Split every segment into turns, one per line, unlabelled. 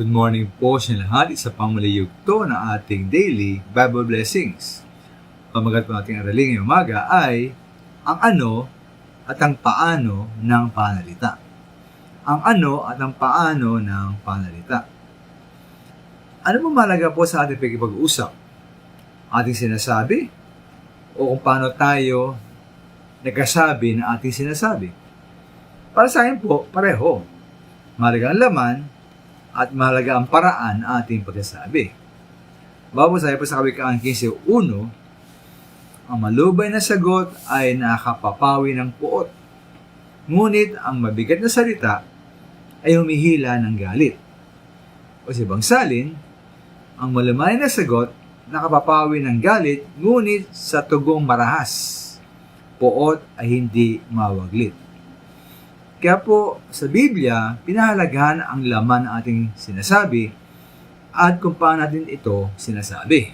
Good morning po sa lahat. Isa pang maliyugto na ating daily Bible blessings. Pamagat po nating aralin ngayong umaga ay ang ano at ang paano ng panalita. Ang ano at ang paano ng panalita. Ano po mahalaga po sa ating pag-usap? Ating sinasabi? O kung paano tayo nagkasabi ng ating sinasabi? Para sa akin po, pareho. Mahalaga ang laman at mahalaga ang paraan ng ating pagkasabi. Babasa po sa Kawikaan 15:1, ang malubay na sagot ay nakapapawi ng puot. Ngunit ang mabigat na salita ay humihila ng galit. O sa ibang salin, ang malamay na sagot nakapapawi ng galit, ngunit sa tugong marahas, puot ay hindi mawaglit. Kaya po, sa Biblia, pinahalagahan ang laman ng ating sinasabi at kung paano natin ito sinasabi.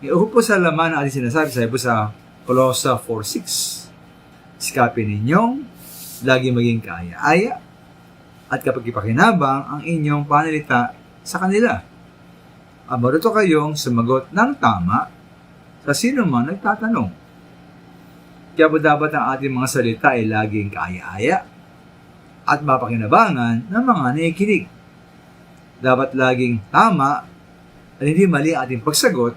Iuho po sa laman ng ating sinasabi, sabi po sa Colossae 4:6, sikapin ninyong lagi maging kaaya-aya at kapag ipakinabang ang inyong panalita sa kanila. Maruto kayong sumagot ng tama sa sino man nagtatanong. Kaya po dapat ang ating mga salita ay laging kaaya-aya at mapakinabangan ng mga nakikinig. Dapat laging tama at hindi mali ang ating pagsagot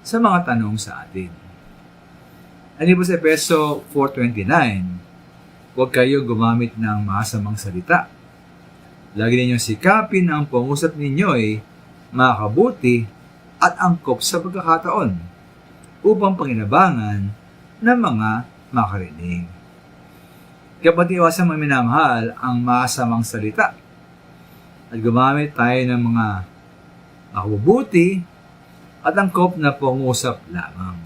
sa mga tanong sa atin. Ano po sa Efeso 4:29, huwag kayo gumamit ng masamang salita. Lagi ninyong sikapin ang pangusap ninyo ay makabuti at angkop sa pagkakataon upang panginabangan ng mga makarinig. Kaya pati iwasan mga minamahal ang masamang salita at gumamit tayo ng mga makabubuti at angkop na pangusap lamang.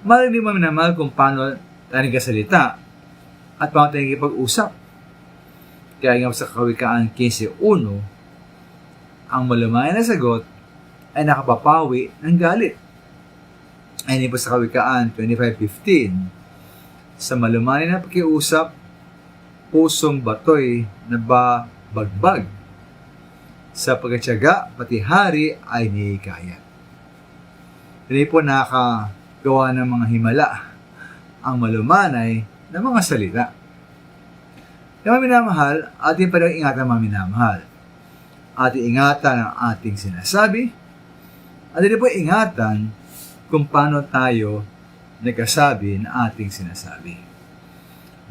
Mahalaga din mga minamahal kung paano tayo nagkasalita at paano tayo nagkipag-usap. Kaya nga sa Kawikaan 15:1, ang malamay na sagot ay nakapapawi ng galit. Ay po sa Kawikaan 25:15, sa malumanay na pakiusap, pusong batoy na bagbag. Sa pagkatyaga, pati hari ay nihikaya. Hindi po nakagawa ng mga himala ang malumanay na mga salita. Kaya mga minamahal, ating palang ingatan mga minamahal. Ating ingatan ang ating sinasabi, at hindi po ingatan kung paano tayo nagkasabi ng ating sinasabi.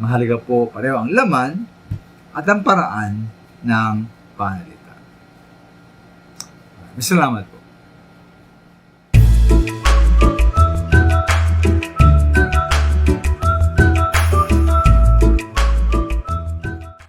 Mahalaga po pareho ang laman at ang paraan ng panalita. Maraming salamat po.